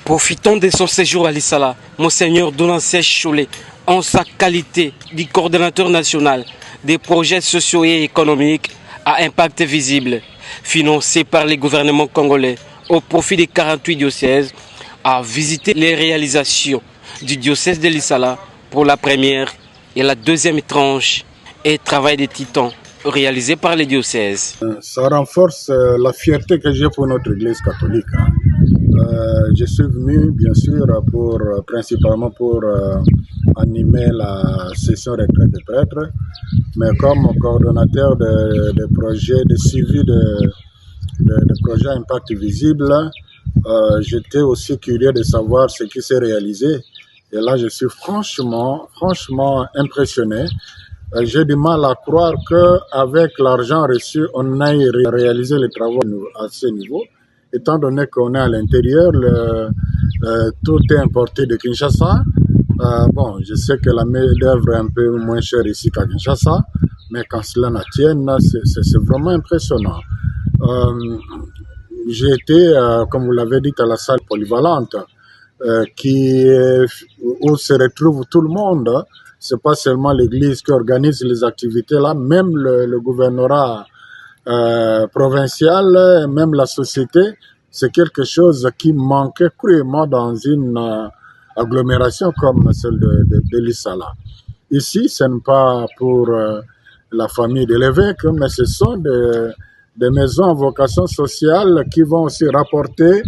Profitant de son séjour à l'Issala, Monseigneur Donancé Cholet, en sa qualité de coordonnateur national des projets sociaux et économiques à impact visible, financés par les gouvernements congolais au profit des 48 diocèses, a visité les réalisations du diocèse de l'Issala pour la première et la deuxième tranche et travail des titans réalisés par les diocèses. Ça renforce la fierté que j'ai pour notre Église catholique. Je suis venu bien sûr principalement pour animer la session retraite des prêtres, mais comme coordonnateur de projets de suivi de projets impact visible, j'étais aussi curieux de savoir ce qui s'est réalisé. Et là, je suis franchement impressionné. J'ai du mal à croire qu'avec l'argent reçu, on ait réalisé les travaux à ce niveau. Étant donné qu'on est à l'intérieur, tout est importé de Kinshasa. Je sais que la main-d'œuvre est un peu moins chère ici qu'à Kinshasa, mais quand cela n'en tienne, c'est vraiment impressionnant. J'ai été, comme vous l'avez dit, à la salle polyvalente, où se retrouve tout le monde. C'est pas seulement l'Église qui organise les activités là, même le gouvernorat provincial, même la société, c'est quelque chose qui manquait cruellement dans une agglomération comme celle de l'Issala. Ici, ce n'est pas pour la famille de l'évêque, mais ce sont des maisons à vocation sociale qui vont aussi rapporter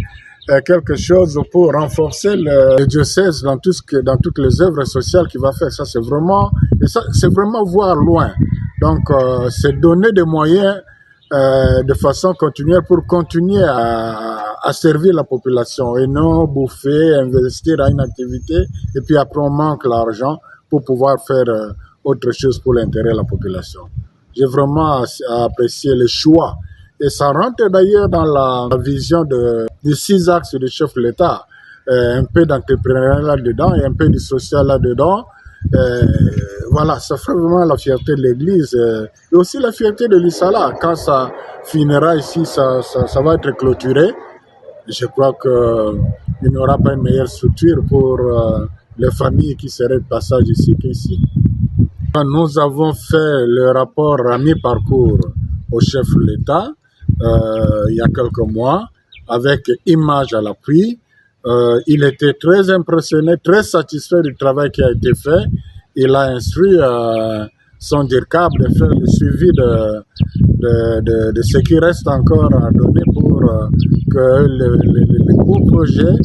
quelque chose pour renforcer le diocèse dans toutes les œuvres sociales qu'il va faire. Ça, c'est vraiment voir loin. Donc, c'est donner des moyens de façon continuelle pour continuer à servir la population et non bouffer, investir à une activité et puis après on manque l'argent pour pouvoir faire autre chose pour l'intérêt de la population. J'ai vraiment apprécié le choix. Et ça rentre d'ailleurs dans la vision des 6 axes du chef de l'État. Un peu d'entrepreneuriat là-dedans et un peu de social là-dedans. Voilà, ça ferait vraiment la fierté de l'Église et aussi la fierté de l'Issala. Quand ça finira ici, ça va être clôturé. Je crois qu'il n'y aura pas une meilleure structure pour les familles qui seraient de passage ici qu'ici. Nous avons fait le rapport à mi-parcours au chef de l'État il y a quelques mois avec images à l'appui. Il était très impressionné, très satisfait du travail qui a été fait. Il a instruit son DIRCAB de faire le suivi de ce qui reste encore à donner pour que les beaux projets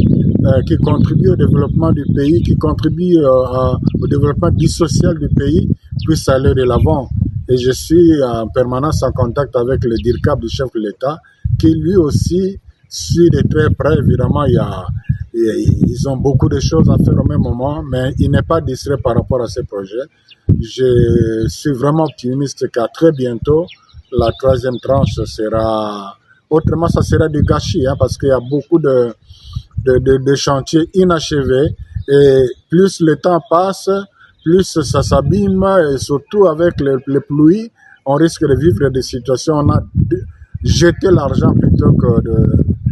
qui contribuent au développement du pays, qui contribuent au développement social du pays puissent aller de l'avant. Et je suis en permanence en contact avec le DIRCAB du chef de l'État qui lui aussi suit de très près. Évidemment, ils ont beaucoup de choses à faire au même moment, mais il n'est pas distrait par rapport à ces projets. Je suis vraiment optimiste qu'à très bientôt, la 3e tranche sera... Autrement, ça sera du gâchis, parce qu'il y a beaucoup de chantiers inachevés. Et plus le temps passe, plus ça s'abîme, et surtout avec les pluies, on risque de vivre des situations où on a jeté l'argent plutôt que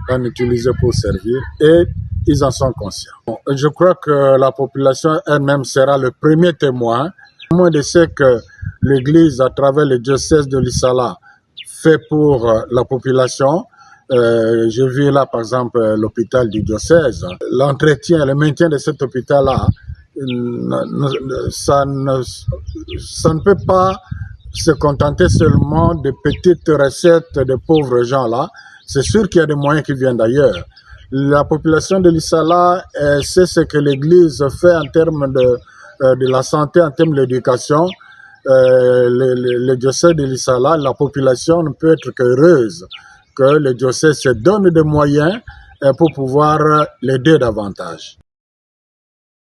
d'en utiliser pour servir. Et ils en sont conscients. Je crois que la population elle-même sera le premier témoin. Moi, je sais que l'Église, à travers le diocèse de l'Issala, fait pour la population. J'ai vu là, par exemple, l'hôpital du diocèse. L'entretien, le maintien de cet hôpital-là, ça ne peut pas se contenter seulement de petites recettes de pauvres gens-là. C'est sûr qu'il y a des moyens qui viennent d'ailleurs. La population de l'Issala sait ce que l'Église fait en termes de la santé, en termes de l'éducation. Le diocèse de l'Issala, la population ne peut être qu'heureuse que le diocèse se donne des moyens pour pouvoir l'aider davantage.